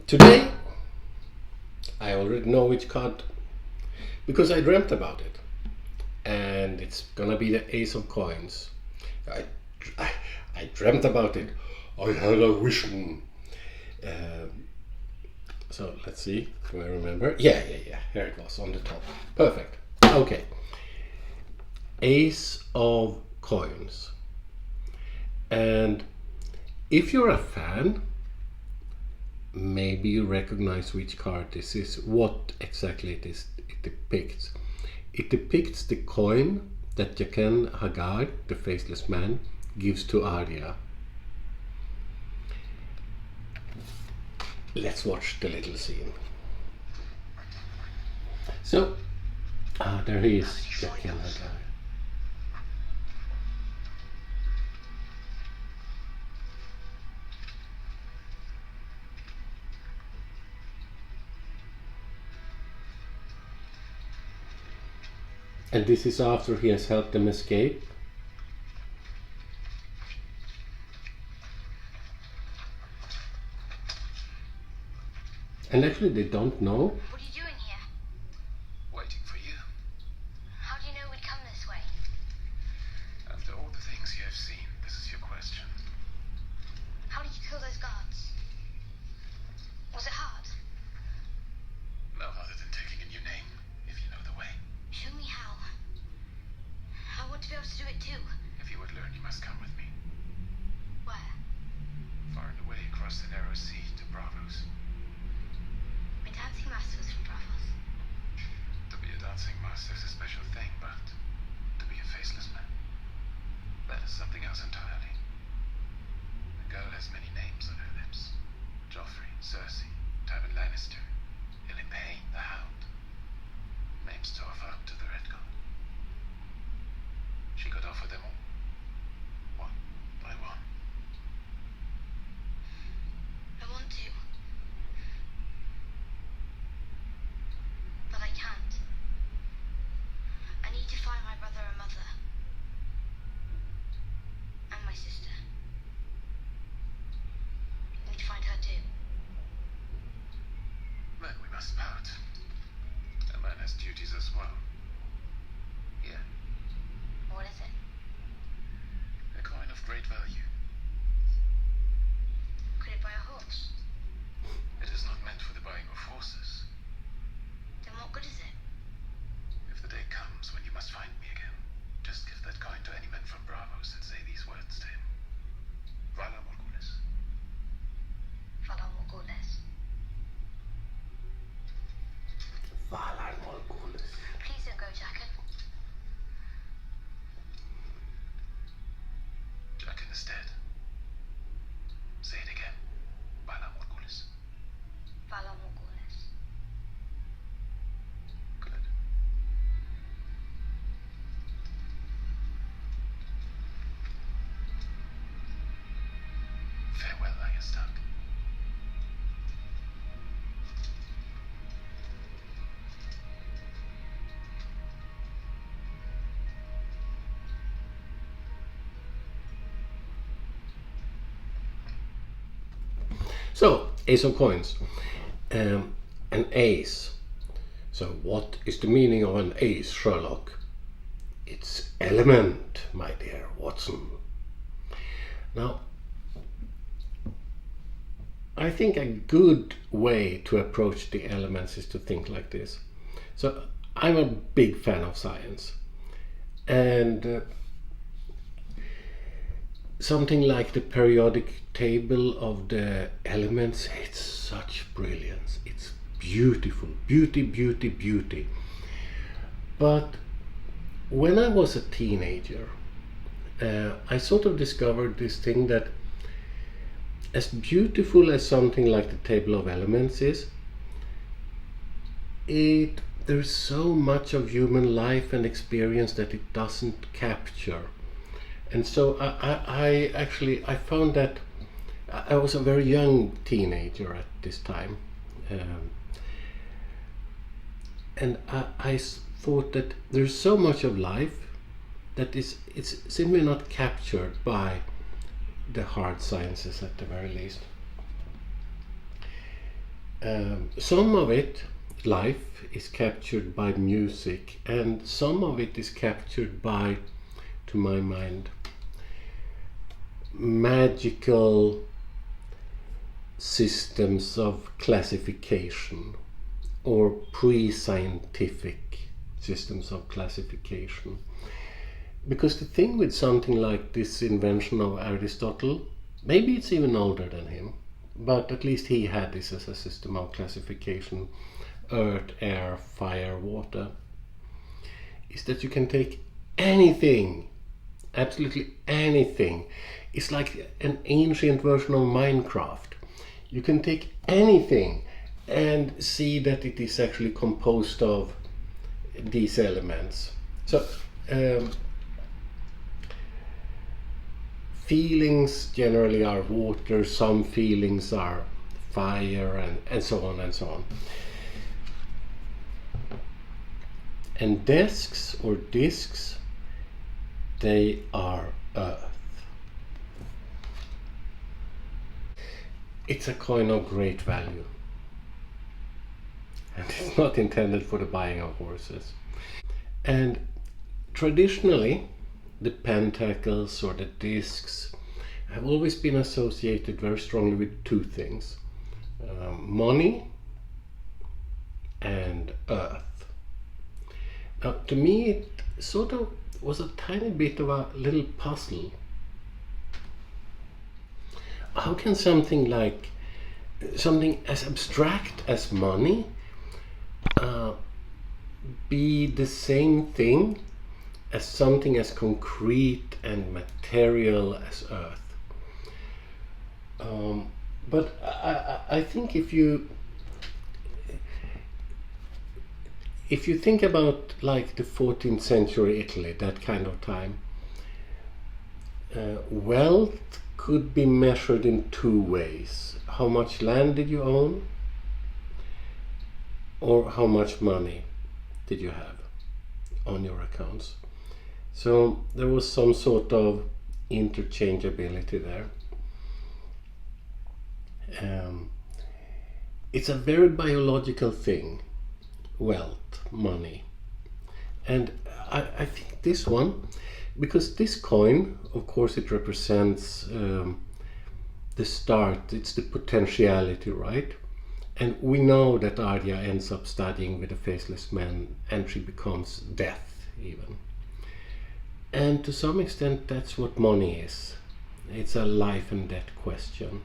Today, I already know which card because I dreamt about it, and it's gonna be the Ace of Coins. I, I dreamt about it. I had a vision. So let's see. Do I remember? Yeah. Here it was on the top. Perfect. Okay. Ace of Coins. And if you're a fan, maybe you recognize which card this is, what exactly it is it depicts. It depicts the coin that Jaqen H'ghar, the faceless man, gives to Arya. Let's watch the little scene. So, there he is, Jaqen H'ghar. And this is after he has helped them escape. And actually they don't know. What are you doing here? Waiting for you. How do you know we'd come this way? After all the things you have seen, this is your question. How did you kill those guards? Was it hard? No harder than taking a new name, if you know the way. Show me how. I want to be able to do it too. If you would learn, you must come with me. Where? Far and away across the narrow sea to Braavos. My dancing master was from Braavos. To be a dancing master is a special thing, but to be a faceless man, that is something else entirely. The girl has many names on her lips. Joffrey, Cersei, Tywin Lannister, Ilyn Payne, the Hound. Names to offer up to the Red God. She could offer them all, one by one. I want to. But I can't. I need to find my brother and mother. And my sister. I need to find her too. Then we must part. A man has duties as well. Here, What is it? a coin of great value. Could it buy a horse? It is not meant for the buying of horses. Then what good is it? If the day comes when you must find me again, just give that coin to any man from Braavos and say these words to him. Valar Morghulis. Valar Morghulis. Valar Morghulis. Please don't go, Jaqen. Jaqen is dead. Say it again. Valar Morghulis. Valar Morghulis. Good. Farewell, Arya Stark. So, Ace of Coins. An ace. So, what is the meaning of an ace, Sherlock? It's element, my dear Watson. Now, I think a good way to approach the elements is to think like this. So, I'm a big fan of science. And something like the periodic table of the elements, it's such brilliance. It's beautiful. Beauty. But when I was a teenager, I sort of discovered this thing that as beautiful as something like the table of elements is, there's so much of human life and experience that it doesn't capture. And so I found that I was a very young teenager at this time, and I thought that there's so much of life that it's simply not captured by the hard sciences at the very least. Some of it, life, is captured by music, and some of it is captured by, to my mind, magical systems of classification or pre-scientific systems of classification. Because the thing with something like this invention of Aristotle, maybe it's even older than him, but at least he had this as a system of classification: earth, air, fire, water, is that you can take anything, absolutely anything. It's like an ancient version of Minecraft. You can take anything and see that it is actually composed of these elements. So feelings generally are water, some feelings are fire, and so on and so on. And desks or discs, they are earth. It's a coin of great value, and it's not intended for the buying of horses. And traditionally, the pentacles or the discs have always been associated very strongly with two things: money and earth. Now, to me, it sort of was a tiny bit of a little puzzle. How can something as abstract as money be the same thing as something as concrete and material as earth? But I think if you think about like the 14th century Italy, that kind of time, wealth could be measured in two ways: how much land did you own, or how much money did you have on your accounts. So there was some sort of interchangeability there. It's a very biological thing, wealth, money. And I think this one, because this coin, of course, it represents the start, it's the potentiality, right? And we know that Arya ends up studying with the faceless man, and she becomes death even. And to some extent, that's what money is. It's a life and death question.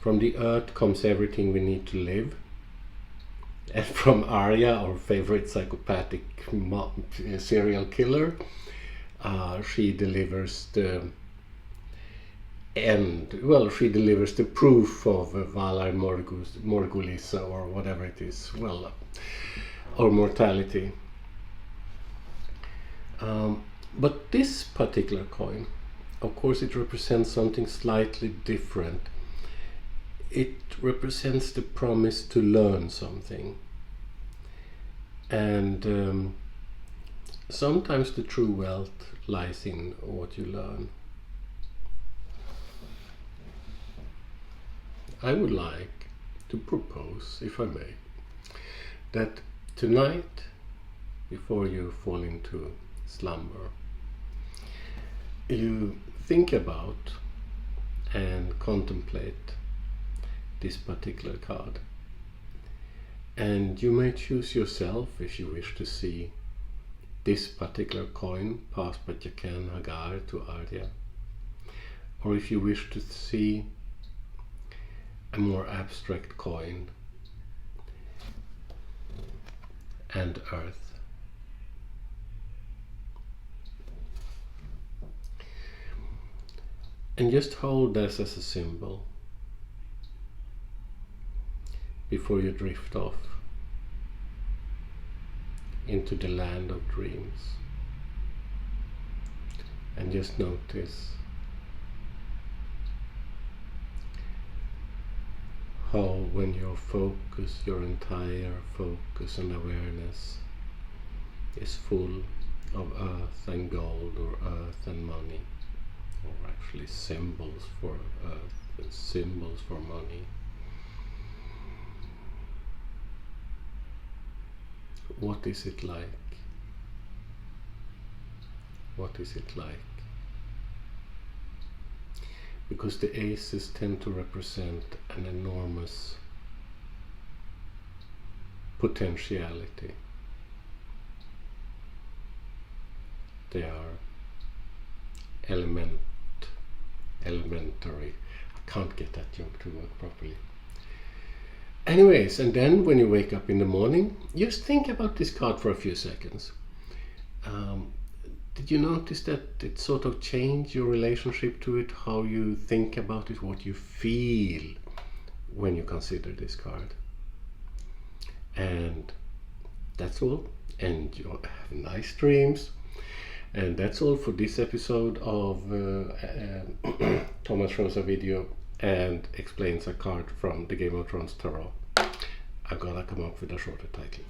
From the earth comes everything we need to live. And from Arya, our favorite psychopathic serial killer, she delivers the end. Well, she delivers the proof of Valar Morghulis, or whatever it is. Well, or mortality. But this particular coin, of course, it represents something slightly different. It represents the promise to learn something. And sometimes the true wealth lies in what you learn. I would like to propose, if I may, that tonight, before you fall into slumber, you think about and contemplate this particular card. And you may choose yourself if you wish to see this particular coin passed by Jaqen H'ghar to Arya, or if you wish to see a more abstract coin and earth. And just hold this as a symbol before you drift off into the land of dreams. And just notice how when your focus, your entire focus and awareness is full of earth and gold, or earth and money, or actually symbols for earth and symbols for money, what is it like? What is it like? Because the aces tend to represent an enormous potentiality. They are elementary. I can't get that joke to work properly. Anyways, and then when you wake up in the morning, just think about this card for a few seconds. Did you notice that it sort of changed your relationship to it, how you think about it, what you feel when you consider this card? And that's all. And you have nice dreams. And that's all for this episode of Thomas shows a video and explains a card from the Game of Thrones Tarot. I gotta come up with a shorter title.